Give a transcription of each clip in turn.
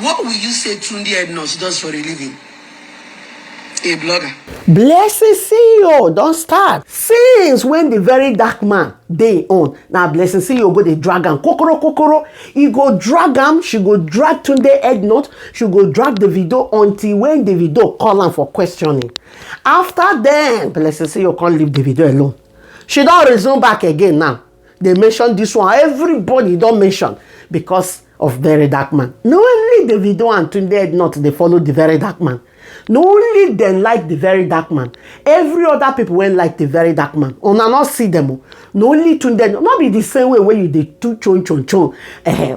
What will you say Tunde Ednut does for a living? A blogger. Blessing CEO don't start since when the very dark man dey on. Now Blessing CEO go dey drag am kokoro. He go drag am, she go drag Tunde Ednut, she go drag the video until when the video call am for questioning. After then, Blessing CEO can't leave the video alone. She don't resume back again now. They mention this one, everybody don't mention because of very dark man. No only the video and Tunde Ednut they follow the very dark man. No only them like the very dark man, every other people went like the very dark man. Una not see them. No only Tunde, not be the same way where you did two chon.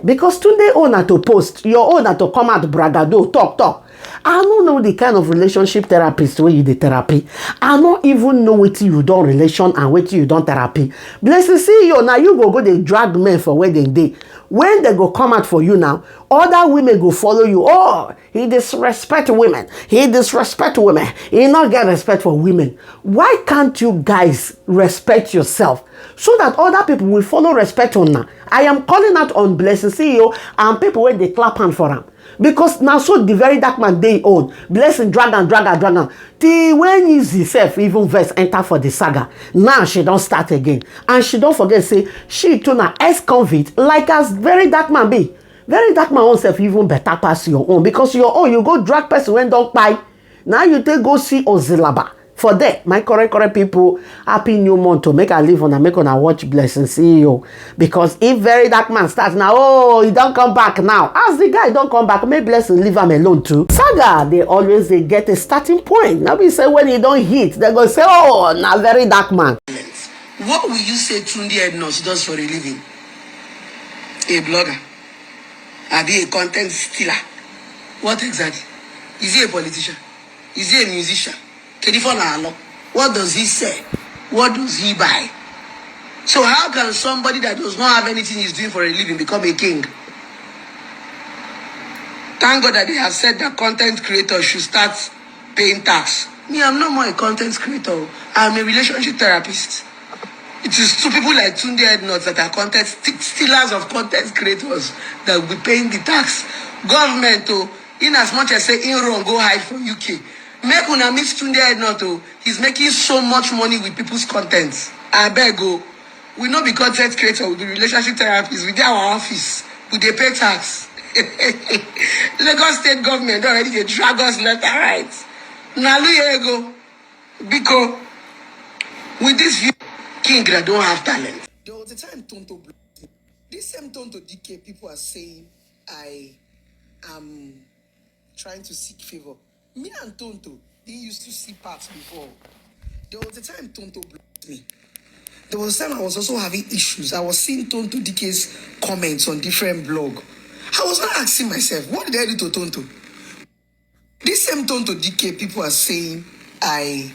Because Tunde own to post, your own to come out bragado, talk. I don't know the kind of relationship therapist where you the therapy. I don't even know what you don't relation and what you don't therapy. Blessing see you now, you go they drag men for wedding day. When they go come out for you now, other women go follow you. Oh, he disrespect women. He disrespect women. He not get respect for women. Why can't you guys respect yourself so that other people will follow respect on now? I am calling out on Blessing CEO and people when they clap hand for him. Because now so the very dark man they own. Blessing drag am. Till when is himself even verse enter for the saga. Now she don't start again. And she don't forget say she too na ex-convict like as very dark man be. Very dark man own self even better pass your own. Because your own you go drag person when don't buy. Now you take go see Ozilaba. For that, my correct people, happy new month to make a live on and make on a watch Blessing CEO. Because if very dark man starts now, oh, he don't come back now. As the guy don't come back, may Blessing leave him alone too. Saga, they get a starting point. Now we say when he don't hit, they go say, oh, now very dark man. What will you say Tunde Ednut does for a living? A blogger. Are they a content stealer? What exactly? Is he a politician? Is he a musician? What does he say? What does he buy? So how can somebody that does not have anything he's doing for a living become a king? Thank God that they have said that content creators should start paying tax. Me, I'm not more a content creator. I'm a relationship therapist. It is two people like Tunde Ednut that are content stealers of content creators that will be paying the tax. Government, in as much as say in wrong, go hide from UK. Make una miss Tunde Ednut, he's making so much money with people's content. I beg go. We not be content creator, we be relationship therapists. We do our office. We they pay tax. Lagos state government already they drag us left and right. Now look go. Because with this view, king that don't have talent. There was a time Tonto blocked me. This same Tonto Dikeh people are saying I am trying to seek favor. Me and Tonto, they used to see parts before. There was a time Tonto blocked me. There was a time I was also having issues. I was seeing Tonto Dikeh's comments on different blog. I was not asking myself, what did I do to Tonto? This same Tonto Dikeh people are saying I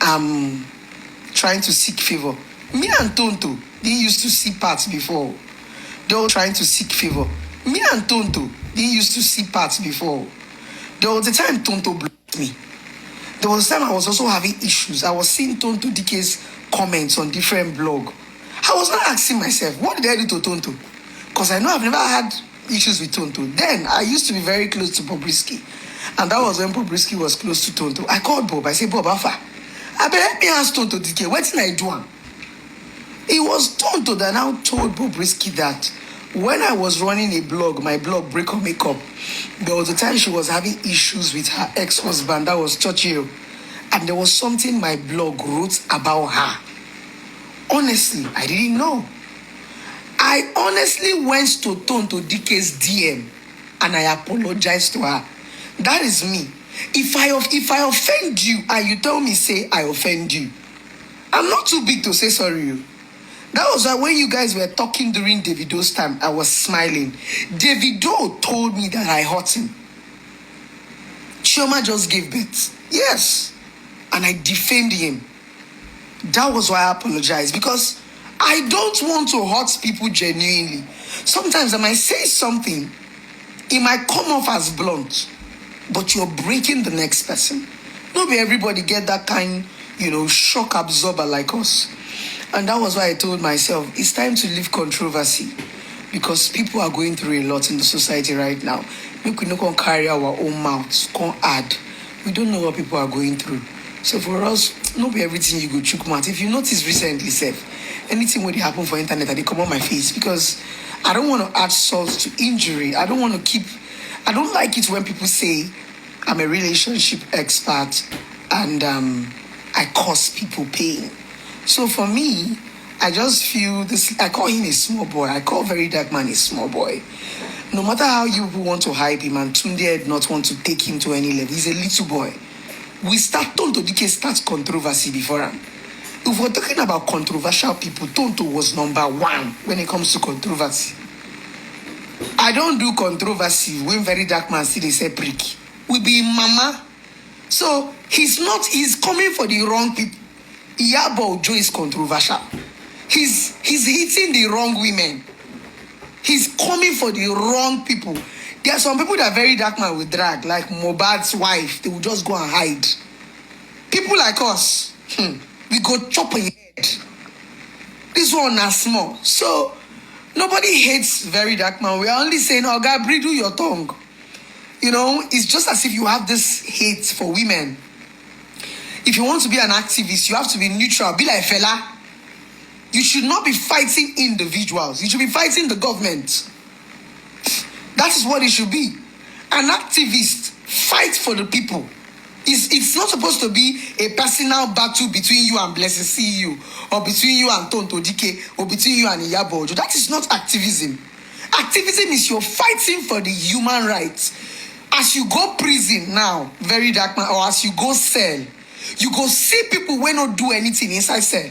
am trying to seek favor. Me and Tonto, they used to see parts before. They were trying to seek favor. Me and Tonto, they used to see parts before. There was a time Tonto blocked me. There was a time I was also having issues. I was seeing Tonto Dikeh's comments on different blog. I was not asking myself, what did I do to Tonto? Because I know I've never had issues with Tonto. Then I used to be very close to Bobrisky. And that was when Bobrisky was close to Tonto. I called Bob. I said, Bob, Alpha, I bet let me ask Tonto Dikeh, what did I do? It was Tonto that now told Bobrisky that when I was running a blog, my blog, Break or Makeup, there was a time she was having issues with her ex-husband, that was Churchill. And there was something my blog wrote about her. Honestly, I didn't know. I honestly went to Tonto Dikeh's DM and I apologized to her. That is me. If I offend you and you tell me, say, I offend you, I'm not too big to say sorry. That was why when you guys were talking during Davido's time, I was smiling. Davido told me that I hurt him. Chioma just gave birth. Yes. And I defamed him. That was why I apologized. Because I don't want to hurt people genuinely. Sometimes I might say something. It might come off as blunt. But you're breaking the next person. Not be everybody get that kind, shock absorber like us. And that was why I told myself, it's time to leave controversy. Because people are going through a lot in the society right now. Make we no can carry our own mouths, can add. We don't know what people are going through. So for us, not be everything you go chook mouth. If you notice recently, Seth, anything when it happen for internet, they come on my face because I don't want to add salt to injury. I don't like it when people say I'm a relationship expert and I cause people pain. So for me, I just feel this, I call him a small boy. I call Very Dark Man a small boy. No matter how you want to hype him and Tunde did not want to take him to any level, he's a little boy. We start Tonto Dikeh starts controversy before him. If we're talking about controversial people, Tonto was number one when it comes to controversy. I don't do controversy when Very Dark Man see they say prick. We be mama. So he's coming for the wrong people. Iyabo Ojo is controversial. He's hitting the wrong women. He's coming for the wrong people. There are some people that Very Dark Man will drag, like Mohbad's wife. They will just go and hide. People like us, we go chop a head. This one is small. So nobody hates Very Dark Man. We are only saying, oh God, bridle your tongue. You know, it's just as if you have this hate for women. If you want to be an activist, you have to be neutral. Be like fella. You should not be fighting individuals. You should be fighting the government. That is what it should be. An activist fights for the people. It's not supposed to be a personal battle between you and Blessing CEO, or between you and Tonto Dikeh, or between you and Iyabo Ojo. That is not activism. Activism is you're fighting for the human rights. As you go prison now, Very Dark Man, or as you go cell, you go see people when not do anything inside cell.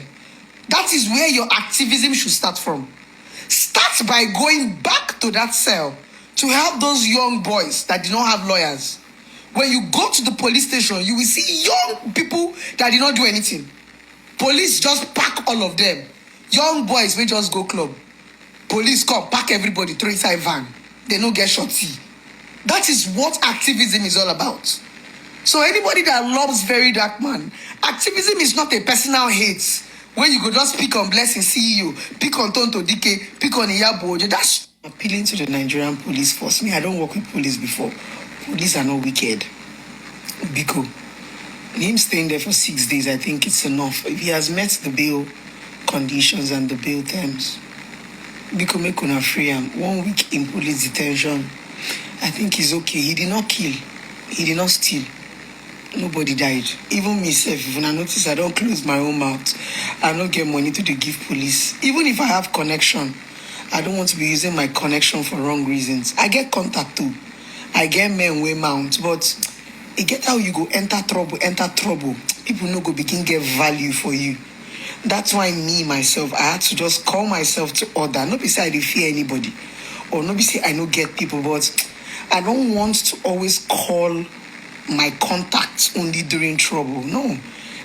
That is where your activism should start from. Start by going back to that cell to help those young boys that did not have lawyers. When you go to the police station, you will see young people that did not do anything. Police just pack all of them. Young boys may just go club. Police come, pack everybody, throw inside van. They don't get shotty. That is what activism is all about. So anybody that loves Very Dark Man, activism is not a personal hate. When you go just pick on Blessing CEO, pick on Tonto Dikeh, pick on Iyabo Ojo. That's appealing to the Nigerian police force. Me, I don't work with police before. Police are not wicked. Biko. Him staying there for 6 days, I think it's enough. If he has met the bail conditions and the bail terms, Biko make una free him. 1 week in police detention, I think he's okay. He did not kill. He did not steal. Nobody died. Even myself, if I notice I don't close my own mouth, I don't get money to give police. Even if I have connection, I don't want to be using my connection for wrong reasons. I get contact too. I get men way mount, but it get how you go enter trouble. People no go begin get value for you. That's why me, myself, I had to just call myself to order. Not be say I dey fear anybody, or not be say I no get people, but I don't want to always call my contacts only during trouble. No.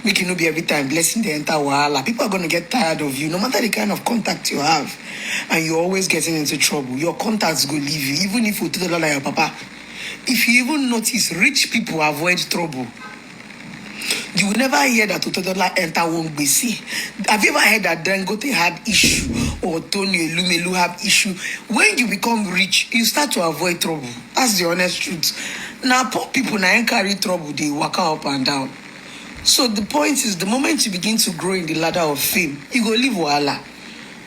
Make it not be every time blessing the entire wahala. People are going to get tired of you, no matter the kind of contact you have. And you're always getting into trouble. Your contacts go leave you, even if you tell like your papa. If you even notice, rich people avoid trouble. You will never hear that Otodola enter one BC. Have you ever heard that Dangote had issue or Tony Elumelu have issue? When you become rich, you start to avoid trouble. That's the honest truth. Now, poor people now carry trouble, they walk up and down. So the point is, the moment you begin to grow in the ladder of fame, you go live wahala.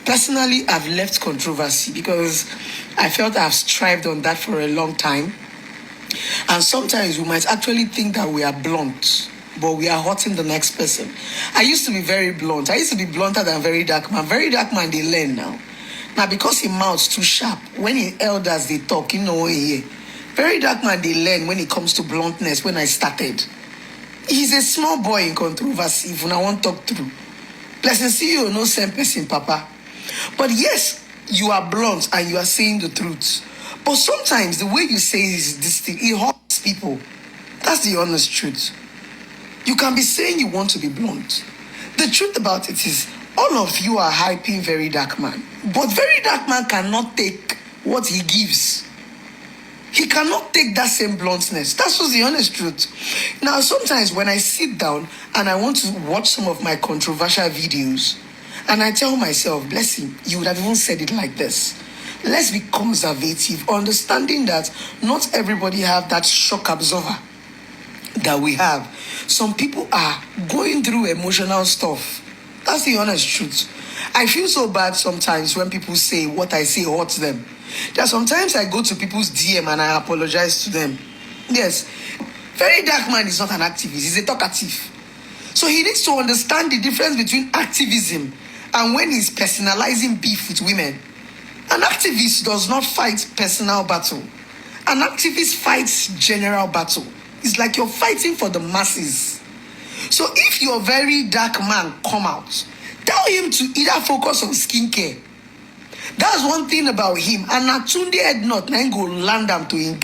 Personally, I've left controversy because I felt I've strived on that for a long time. And sometimes we might actually think that we are blunt, but we are hurting the next person. I used to be very blunt. I used to be blunter than Very Dark Man. Very Dark Man, they learn now. Now, because his mouth's too sharp, when the elders, they talk, you know, Very Dark Man, they learn when it comes to bluntness when I started. He's a small boy in controversy, if I want to talk through. Blessing CEO, no same person, Papa. But yes, you are blunt and you are saying the truth. But sometimes the way you say this thing, it hurts people. That's the honest truth. You can be saying you want to be blunt. The truth about it is, all of you are hyping Very Dark Man. But Very Dark Man cannot take what he gives. He cannot take that same bluntness. That's just the honest truth. Now, sometimes when I sit down and I want to watch some of my controversial videos, and I tell myself, Blessing, you would have even said it like this. let's be conservative, understanding that not everybody have that shock absorber that we have. Some people are going through emotional stuff. That's the honest truth. I feel so bad sometimes when people say what I say hurts them. There are sometimes I go to people's DM and I apologize to them. Yes, very dark man is not an activist, he's a talkative. So he needs to understand the difference between activism and when he's personalizing beef with women. An activist does not fight personal battle. An activist fights general battle. It's like you're fighting for the masses. So if your very dark man come out, tell him to either focus on skincare. That's one thing about him. And now Tunde Ednut now go land them to him.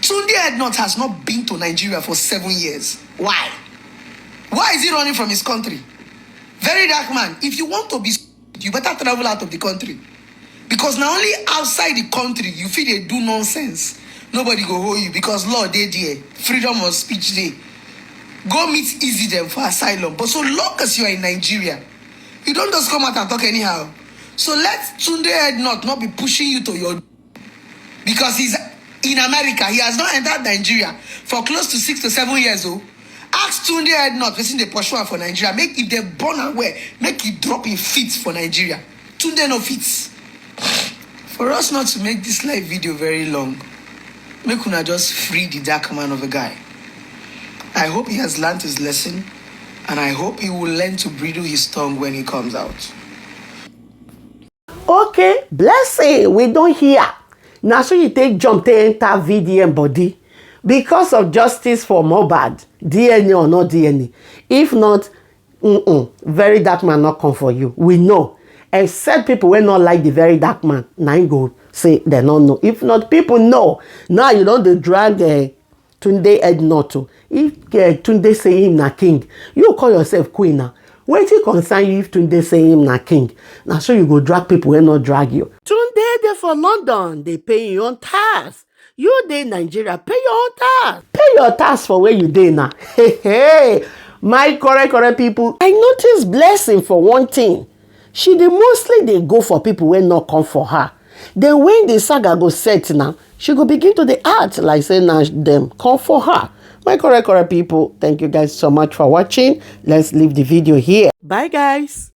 Tunde Ednut has not been to Nigeria for 7 years. Why? Why is he running from his country? Very dark man. If you want to be, you better travel out of the country. Because now only outside the country you feel they do nonsense. Nobody go hold you because law they there. Freedom of speech day. Go meet easy them for asylum. But so long as you are in Nigeria, you don't just come out and talk anyhow. So let Tunde Ednut not be pushing you to your... Because he's in America. He has not entered Nigeria for close to 6 to 7 years old. Ask Tunde Ednut, person they pursue for Nigeria. Make if they born aware, make it drop in feet for Nigeria. Tunde no fits. For us not to make this live video very long, make una just free the dark man of a guy. I hope he has learned his lesson, and I hope he will learn to bridle his tongue when he comes out. Okay, blessing, we don't hear. Now so you take jump to enter VDM body because of justice for Mohbad, DNA or not DNA. If not, very dark man not come for you. We know. Except people will not like the very dark man. Now you go say they don't know. If not, people know. Now you don't drag Tunde Ednut. If Tunde say him na king, you call yourself queen now. Wait till concern you if Tunde say him na king. Now so you go drag people will not drag you. Tunde they for London, they pay your own tax. You dey Nigeria, pay your own tax. Pay your tax for where you dey now. Hey, my correct people. I notice blessing for one thing. She dey mostly dey go for people wey not come for her. Then when the saga go set now, she go begin to dey act like say na them come for her. My correct people, thank you guys so much for watching. Let's leave the video here. Bye guys.